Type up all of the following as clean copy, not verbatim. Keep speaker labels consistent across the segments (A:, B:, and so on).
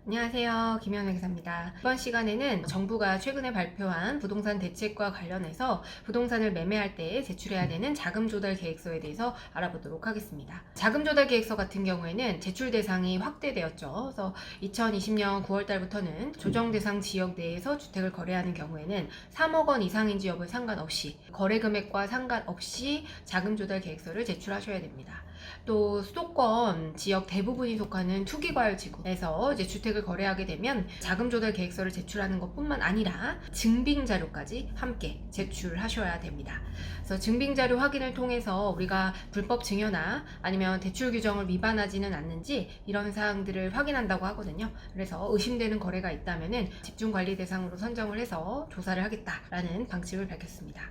A: 안녕하세요. 김현우 기자입니다. 이번 시간에는 정부가 최근에 발표한 부동산 대책과 관련해서 부동산을 매매할 때 제출해야 되는 자금 조달 계획서에 대해서 알아보도록 하겠습니다. 자금 조달 계획서 같은 경우에는 제출 대상이 확대되었죠. 그래서 2020년 9월 달부터는 조정 대상 지역 내에서 주택을 거래하는 경우에는 3억 원 이상인지 여부에 상관없이 거래 금액과 상관없이 자금 조달 계획서를 제출하셔야 됩니다. 또 수도권 지역 대부분이 속하는 투기과열지구에서 이제 주택을 거래하게 되면 자금 조달 계획서를 제출하는 것뿐만 아니라 증빙 자료까지 함께 제출하셔야 됩니다. 그래서 증빙 자료 확인을 통해서 우리가 불법 증여나 아니면 대출 규정을 위반하지는 않는지 이런 사항들을 확인한다고 하거든요. 그래서 의심되는 거래가 있다면은 집중 관리 대상으로 선정을 해서 조사를 하겠다라는 방침을 밝혔습니다.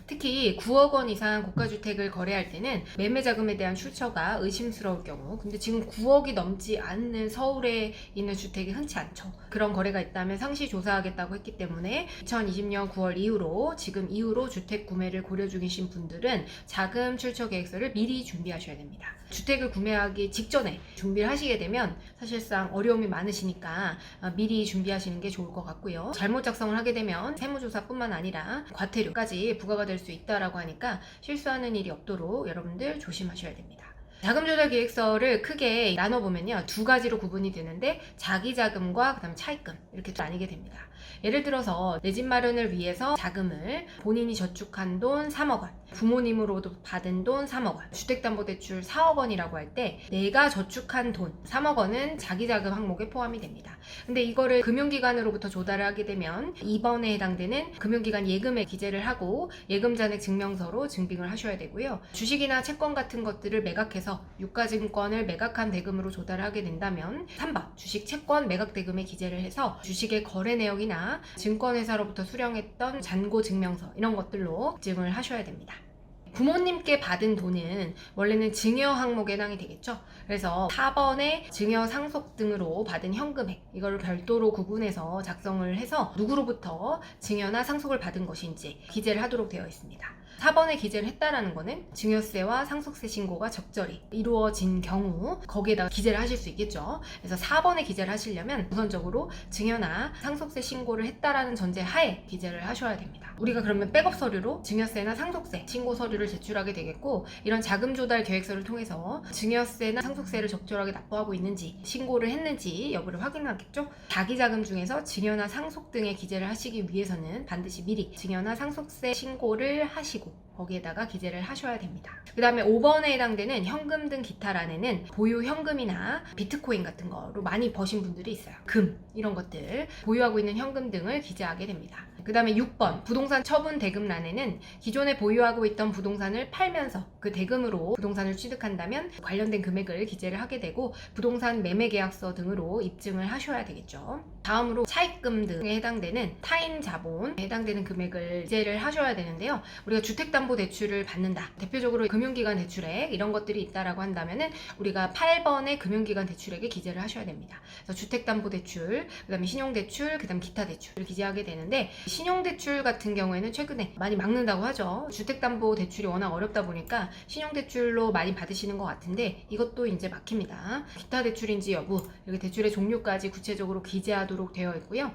A: 특히 9억 원 이상 고가주택을 거래할 때는 매매 자금에 대한 출처가 의심스러울 경우, 근데 지금 9억이 넘지 않는 서울에 있는 주택이 흔치 않죠. 그런 거래가 있다면 상시 조사하겠다고 했기 때문에 2020년 9월 이후로 지금 이후로 주택 구매를 고려 중이신 분들은 자금 출처 계획서를 미리 준비하셔야 됩니다. 주택을 구매하기 직전에 준비를 하시게 되면 사실상 어려움이 많으시니까 미리 준비하시는 게 좋을 것 같고요. 잘못 작성을 하게 되면 세무조사뿐만 아니라 과태료까지 부과가 될 수 있다라고 하니까 실수하는 일이 없도록 여러분들 조심하셔야 됩니다. 자금 조달 계획서를 크게 나눠보면요, 두 가지로 구분이 되는데 자기 자금과 그다음 차입금 이렇게 나뉘게 됩니다. 예를 들어서 내 집 마련을 위해서 자금을 본인이 저축한 돈 3억 원, 부모님으로도 받은 돈 3억 원, 주택담보대출 4억 원이라고 할 때 내가 저축한 돈 3억 원은 자기 자금 항목에 포함이 됩니다. 근데 이거를 금융기관으로부터 조달을 하게 되면 2번에 해당되는 금융기관 예금에 기재를 하고 예금 잔액 증명서로 증빙을 하셔야 되고요. 주식이나 채권 같은 것들을 매각해서 유가증권을 매각한 대금으로 조달을 하게 된다면 3번 주식 채권 매각 대금에 기재를 해서 주식의 거래 내역이나 증권회사로부터 수령했던 잔고 증명서 이런 것들로 입증을 하셔야 됩니다. 부모님께 받은 돈은 원래는 증여 항목에 해당이 되겠죠. 그래서 4번에 증여 상속 등으로 받은 현금액 이거를 별도로 구분해서 작성을 해서 누구로부터 증여나 상속을 받은 것인지 기재를 하도록 되어 있습니다. 4번에 기재를 했다라는 거는 증여세와 상속세 신고가 적절히 이루어진 경우 거기에다 기재를 하실 수 있겠죠. 그래서 4번에 기재를 하시려면 우선적으로 증여나 상속세 신고를 했다라는 전제 하에 기재를 하셔야 됩니다. 우리가 그러면 백업 서류로 증여세나 상속세 신고 서류를 제출하게 되겠고, 이런 자금 조달 계획서를 통해서 증여세나 상속세를 적절하게 납부하고 있는지 신고를 했는지 여부를 확인하겠죠. 자기 자금 중에서 증여나 상속 등의 기재를 하시기 위해서는 반드시 미리 증여나 상속세 신고를 하시고 거기에다가 기재를 하셔야 됩니다. 그 다음에 5번에 해당되는 현금 등 기타란에는 보유 현금이나 비트코인 같은 거로 많이 버신 분들이 있어요. 금 이런 것들 보유하고 있는 현금 등을 기재하게 됩니다. 그 다음에 6번 부동산 처분 대금란에는 기존에 보유하고 있던 부동산을 팔면서 그 대금으로 부동산을 취득한다면 관련된 금액을 기재를 하게 되고 부동산 매매 계약서 등으로 입증을 하셔야 되겠죠. 다음으로 차입금 등에 해당되는 타인 자본에 해당되는 금액을 기재를 하셔야 되는데요. 우리가 주택담보대출을 받는다, 대표적으로 금융기관 대출액 이런 것들이 있다라고 한다면은 우리가 8번의 금융기관 대출액에 기재를 하셔야 됩니다. 그래서 주택담보대출, 그 다음에 신용대출, 그 다음 기타 대출을 기재하게 되는데, 신용대출 같은 경우에는 최근에 많이 막는다고 하죠. 주택담보대출이 워낙 어렵다 보니까 신용대출로 많이 받으시는 것 같은데 이것도 이제 막힙니다. 기타 대출인지 여부, 이렇게 대출의 종류까지 구체적으로 기재하도록 되어 있고요.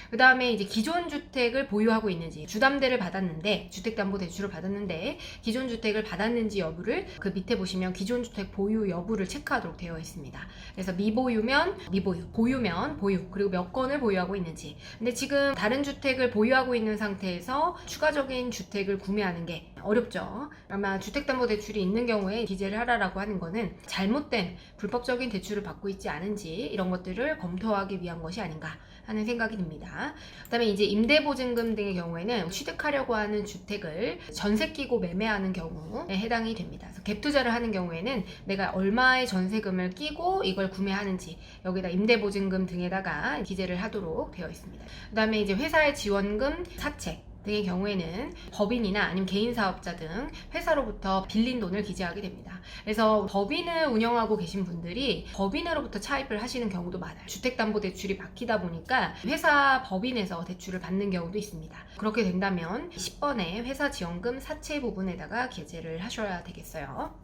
A: 그 다음에 이제 기존 주택을 보유하고 있는지, 주담대를 받았는데 주택담보대출을 받았는데 기존 주택을 받았는지 여부를 그 밑에 보시면 기존 주택 보유 여부를 체크하도록 되어 있습니다. 그래서 미보유면 미보유, 보유면 보유, 그리고 몇 건을 보유하고 있는지. 근데 지금 다른 주택을 보유하고 있는 상태에서 추가적인 주택을 구매하는 게 어렵죠. 아마 주택담보대출이 있는 경우에 기재를 하라라고 하는 거는 잘못된 불법적인 대출을 받고 있지 않은지 이런 것들을 검토하기 위한 것이 아닌가 하는 생각이 듭니다. 그 다음에 이제 임대보증금 등의 경우에는 취득하려고 하는 주택을 전세 끼고 매매하는 경우에 해당이 됩니다. 그래서 갭 투자를 하는 경우에는 내가 얼마의 전세금을 끼고 이걸 구매하는지 여기다 임대보증금 등에다가 기재를 하도록 되어 있습니다. 그 다음에 이제 회사의 지원금, 사채 등의 경우에는 법인이나 아니면 개인 사업자 등 회사로부터 빌린 돈을 기재하게 됩니다. 그래서 법인을 운영하고 계신 분들이 법인으로부터 차입을 하시는 경우도 많아요. 주택담보대출이 막히다 보니까 회사 법인에서 대출을 받는 경우도 있습니다. 그렇게 된다면 10번에 회사 지원금 사채 부분에다가 기재를 하셔야 되겠어요.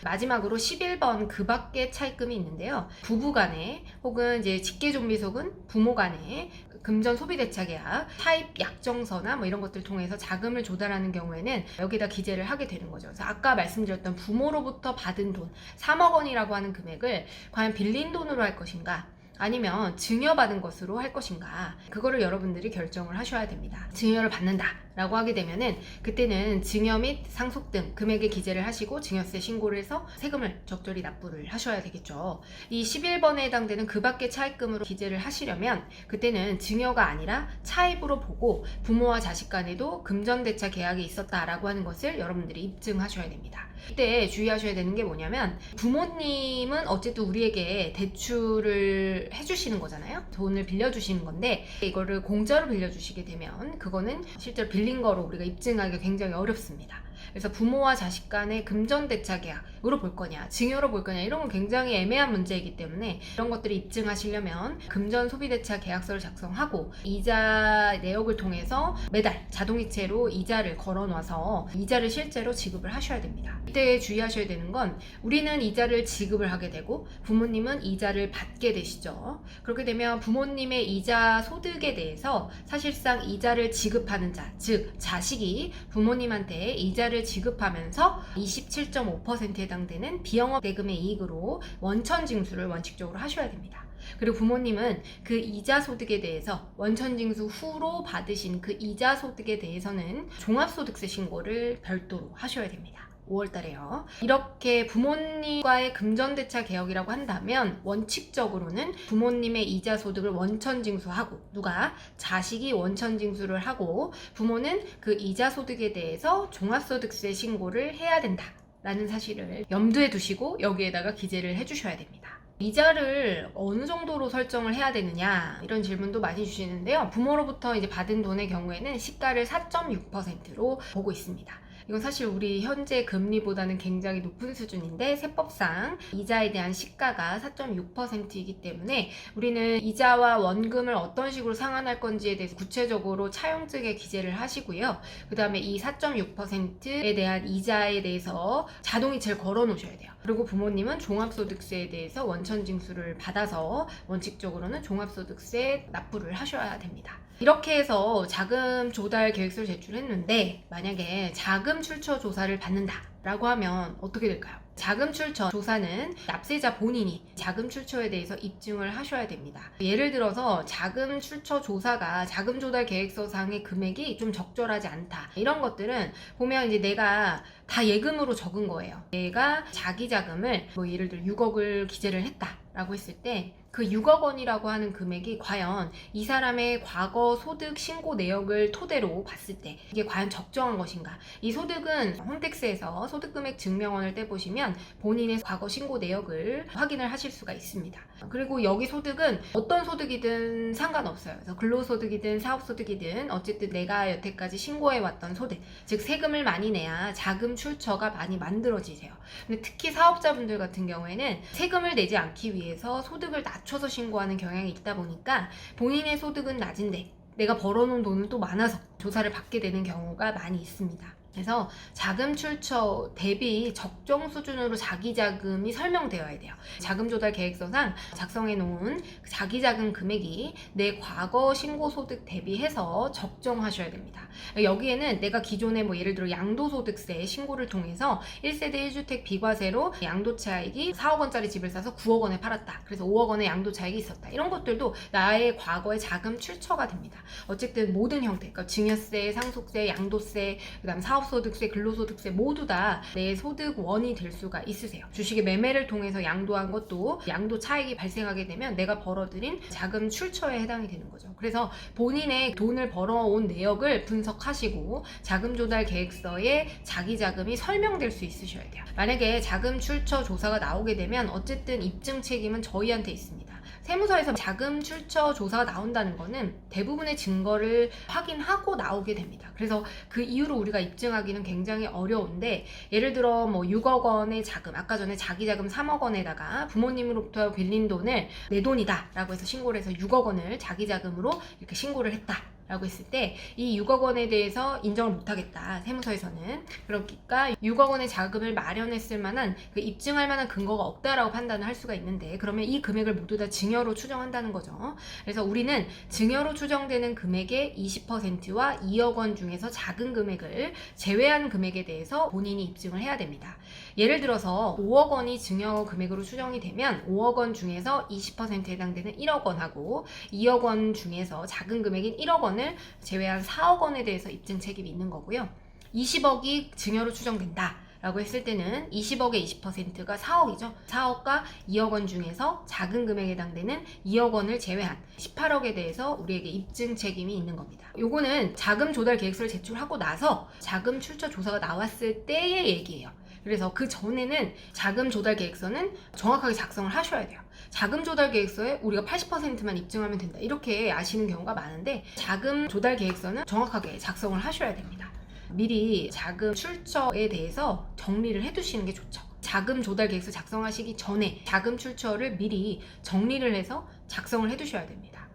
A: 마지막으로 11번 그 밖의 차입금이 있는데요. 부부간에 혹은 이제 직계존비속은 부모간에 금전 소비대차 계약, 차입 약정서나 뭐 이런 것들 통해서 자금을 조달하는 경우에는 여기다 기재를 하게 되는 거죠. 그래서 아까 말씀드렸던 부모로부터 받은 돈 3억 원이라고 하는 금액을 과연 빌린 돈으로 할 것인가, 아니면 증여받은 것으로 할 것인가, 그거를 여러분들이 결정을 하셔야 됩니다. 증여를 받는다 라고 하게 되면은 그때는 증여 및 상속 등 금액에 기재를 하시고 증여세 신고를 해서 세금을 적절히 납부를 하셔야 되겠죠. 이 11번에 해당되는 그 밖의 차입금으로 기재를 하시려면 그때는 증여가 아니라 차입으로 보고 부모와 자식 간에도 금전대차 계약이 있었다라고 하는 것을 여러분들이 입증하셔야 됩니다. 이때 주의하셔야 되는 게 뭐냐면, 부모님은 어쨌든 우리에게 대출을 해주시는 거잖아요. 돈을 빌려주시는 건데 이거를 공짜로 빌려주시게 되면 그거는 실제로 빌린 거로 우리가 입증하기가 굉장히 어렵습니다. 그래서 부모와 자식 간의 금전대차 계약으로 볼 거냐, 증여로 볼 거냐, 이런 건 굉장히 애매한 문제이기 때문에 이런 것들을 입증하시려면 금전소비대차 계약서를 작성하고 이자 내역을 통해서 매달 자동이체로 이자를 걸어놔서 이자를 실제로 지급을 하셔야 됩니다. 이때 주의하셔야 되는 건, 우리는 이자를 지급을 하게 되고 부모님은 이자를 받게 되시죠. 그렇게 되면 부모님의 이자 소득에 대해서 사실상 이자를 지급하는 자, 즉 자식이 부모님한테 이자를 지급하면서 27.5%에 해당되는 비영업 대금의 이익으로 원천 징수를 원칙적으로 하셔야 됩니다. 그리고 부모님은 그 이자 소득에 대해서 원천 징수 후로 받으신 그 이자 소득에 대해서는 종합소득세 신고를 별도로 하셔야 됩니다. 5월달에요. 이렇게 부모님과의 금전대차 개혁이라고 한다면 원칙적으로는 부모님의 이자 소득을 원천 징수하고, 누가? 자식이 원천 징수를 하고 부모는 그 이자 소득에 대해서 종합소득세 신고를 해야 된다 라는 사실을 염두에 두시고 여기에다가 기재를 해주셔야 됩니다. 이자를 어느 정도로 설정을 해야 되느냐, 이런 질문도 많이 주시는데요. 부모로부터 이제 받은 돈의 경우에는 시가를 4.6%로 보고 있습니다. 이건 사실 우리 현재 금리보다는 굉장히 높은 수준인데 세법상 이자에 대한 시가가 4.6%이기 때문에 우리는 이자와 원금을 어떤 식으로 상환할 건지에 대해서 구체적으로 차용증에 기재를 하시고요. 그 다음에 이 4.6%에 대한 이자에 대해서 자동이체를 걸어 놓으셔야 돼요. 그리고 부모님은 종합소득세에 대해서 원천 징수를 받아서 원칙적으로는 종합소득세 납부를 하셔야 됩니다. 이렇게 해서 자금 조달 계획서를 제출했는데 만약에 자금 출처 조사를 받는다 라고 하면 어떻게 될까요? 자금 출처 조사는 납세자 본인이 자금 출처에 대해서 입증을 하셔야 됩니다. 예를 들어서 자금 출처 조사가 자금 조달 계획서상의 금액이 좀 적절하지 않다, 이런 것들은 보면 이제 내가 다 예금으로 적은 거예요. 내가 자기 자금을 뭐 예를 들어 6억을 기재를 했다 라고 했을 때 그 6억 원이라고 하는 금액이 과연 이 사람의 과거 소득 신고 내역을 토대로 봤을 때 이게 과연 적정한 것인가. 이 소득은 홈택스에서 소득금액 증명원을 떼보시면 본인의 과거 신고 내역을 확인을 하실 수가 있습니다. 그리고 여기 소득은 어떤 소득이든 상관없어요. 그래서 근로소득이든 사업소득이든 어쨌든 내가 여태까지 신고해왔던 소득, 즉 세금을 많이 내야 자금 출처가 많이 만들어지세요. 근데 특히 사업자분들 같은 경우에는 세금을 내지 않기 위해서 소득을 낮춰서 신고하는 경향이 있다 보니까 본인의 소득은 낮은데 내가 벌어놓은 돈은 또 많아서 조사를 받게 되는 경우가 많이 있습니다. 그래서 자금 출처 대비 적정 수준으로 자기 자금이 설명되어야 돼요. 자금 조달 계획서상 작성해 놓은 자기 자금 금액이 내 과거 신고 소득 대비해서 적정하셔야 됩니다. 여기에는 내가 기존에 뭐 예를 들어 양도소득세 신고를 통해서 1세대 1주택 비과세로 양도차익이 4억 원짜리 집을 사서 9억 원에 팔았다. 그래서 5억 원의 양도차익이 있었다. 이런 것들도 나의 과거의 자금 출처가 됩니다. 어쨌든 모든 형태, 그러니까 증여세, 상속세, 양도세, 그다음 사업소득세, 근로소득세 모두 다 내 소득원이 될 수가 있으세요. 주식의 매매를 통해서 양도한 것도 양도 차익이 발생하게 되면 내가 벌어들인 자금 출처에 해당이 되는 거죠. 그래서 본인의 돈을 벌어온 내역을 분석하시고 자금 조달 계획서에 자기 자금이 설명될 수 있으셔야 돼요. 만약에 자금 출처 조사가 나오게 되면 어쨌든 입증 책임은 저희한테 있습니다. 세무서에서 자금 출처 조사가 나온다는 거는 대부분의 증거를 확인하고 나오게 됩니다. 그래서 그 이후로 우리가 입증하기는 굉장히 어려운데, 예를 들어 뭐 6억 원의 자금, 아까 전에 자기 자금 3억 원에다가 부모님으로부터 빌린 돈을 내 돈이다 라고 해서 신고를 해서 6억 원을 자기 자금으로 이렇게 신고를 했다 라고 했을 때 이 6억 원에 대해서 인정을 못하겠다, 세무서에서는. 그러니까 6억 원의 자금을 마련했을 만한 그 입증할 만한 근거가 없다라고 판단을 할 수가 있는데, 그러면 이 금액을 모두 다 증여로 추정한다는 거죠. 그래서 우리는 증여로 추정되는 금액의 20%와 2억 원 중에서 작은 금액을 제외한 금액에 대해서 본인이 입증을 해야 됩니다. 예를 들어서 5억 원이 증여 금액으로 추정이 되면 5억 원 중에서 20%에 해당되는 1억 원하고 2억 원 중에서 작은 금액인 1억 원을 제외한 4억 원에 대해서 입증 책임이 있는 거고요. 20억이 증여로 추정된다 라고 했을 때는 20억의 20%가 4억이죠. 4억과 2억 원 중에서 작은 금액에 해당되는 2억 원을 제외한 18억에 대해서 우리에게 입증 책임이 있는 겁니다. 요거는 자금 조달 계획서를 제출하고 나서 자금 출처 조사가 나왔을 때의 얘기예요. 그래서 그 전에는 자금 조달 계획서는 정확하게 작성을 하셔야 돼요. 자금 조달 계획서에 우리가 80%만 입증하면 된다, 이렇게 아시는 경우가 많은데, 자금 조달 계획서는 정확하게 작성을 하셔야 됩니다. 미리 자금 출처에 대해서 정리를 해두시는 게 좋죠. 자금 조달 계획서 작성하시기 전에 자금 출처를 미리 정리를 해서 작성을 해두셔야 됩니다.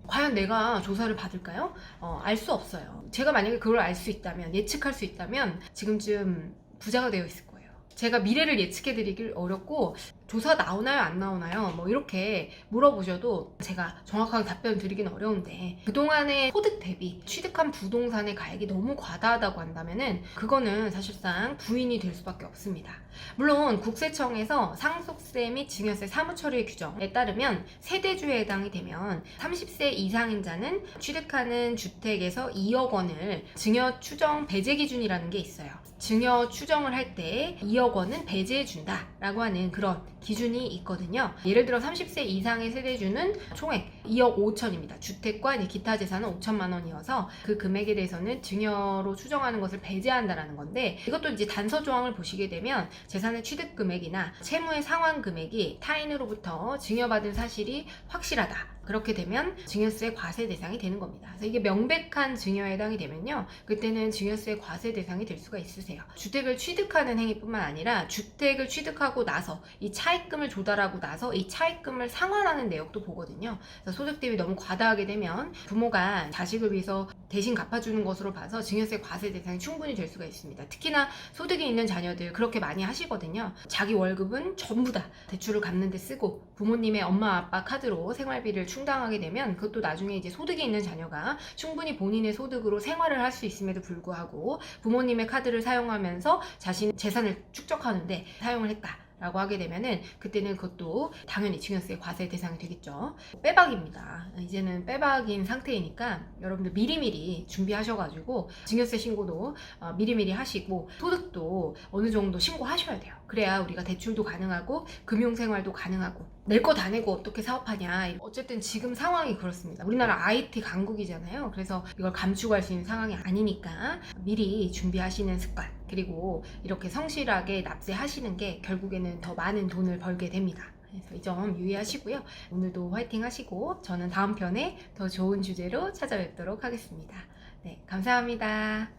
A: 과연 내가 조사를 받을까요? 알 수 없어요. 제가 만약에 그걸 알 수 있다면, 예측할 수 있다면 지금쯤 부자가 되어 있을 거예요. 제가 미래를 예측해드리길 어렵고, 조사 나오나요 안 나오나요 뭐 이렇게 물어보셔도 제가 정확하게 답변 드리기는 어려운데, 그동안의 소득 대비 취득한 부동산의 가액이 너무 과다하다고 한다면은 그거는 사실상 부인이 될 수밖에 없습니다. 물론 국세청에서 상속세 및 증여세 사무처리 규정에 따르면 세대주에 해당이 되면 30세 이상인 자는 취득하는 주택에서 2억 원을 증여 추정 배제 기준이라는 게 있어요. 증여 추정을 할 때 2억 원은 배제해 준다라고 하는 그런 기준이 있거든요. 예를 들어 30세 이상의 세대주는 총액 2억 5천입니다. 주택과 기타 재산은 5천만 원이어서 그 금액에 대해서는 증여로 추정하는 것을 배제한다라는 건데, 이것도 이제 단서 조항을 보시게 되면 재산의 취득 금액이나 채무의 상환 금액이 타인으로부터 증여받은 사실이 확실하다, 그렇게 되면 증여세 과세 대상이 되는 겁니다. 그래서 이게 명백한 증여에 해당이 되면요, 그때는 증여세 과세 대상이 될 수가 있으세요. 주택을 취득하는 행위뿐만 아니라 주택을 취득하고 나서 이 차입금을 조달하고 나서 이 차입금을 상환하는 내역도 보거든요. 그래서 소득 대비 너무 과다하게 되면 부모가 자식을 위해서 대신 갚아주는 것으로 봐서 증여세 과세 대상이 충분히 될 수가 있습니다. 특히나 소득이 있는 자녀들 그렇게 많이 하시거든요. 자기 월급은 전부 다 대출을 갚는 데 쓰고 부모님의 엄마 아빠 카드로 생활비를 충당하게 되면, 그것도 나중에 이제 소득이 있는 자녀가 충분히 본인의 소득으로 생활을 할 수 있음에도 불구하고 부모님의 카드를 사용하면서 자신의 재산을 축적하는데 사용을 했다 라고 하게 되면은 그때는 그것도 당연히 증여세 과세 대상이 되겠죠. 빼박입니다. 이제는 빼박인 상태이니까 여러분들 미리미리 준비하셔가지고 증여세 신고도 미리미리 하시고, 소득도 어느 정도 신고하셔야 돼요. 그래야 우리가 대출도 가능하고 금융생활도 가능하고. 낼 거 다 내고 어떻게 사업하냐. 어쨌든 지금 상황이 그렇습니다. 우리나라 IT 강국이잖아요. 그래서 이걸 감추고 수 있는 상황이 아니니까 미리 준비하시는 습관, 그리고 이렇게 성실하게 납세하시는 게 결국에는 더 많은 돈을 벌게 됩니다. 그래서 이 점 유의하시고요. 오늘도 화이팅 하시고 저는 다음 편에 더 좋은 주제로 찾아뵙도록 하겠습니다. 네, 감사합니다.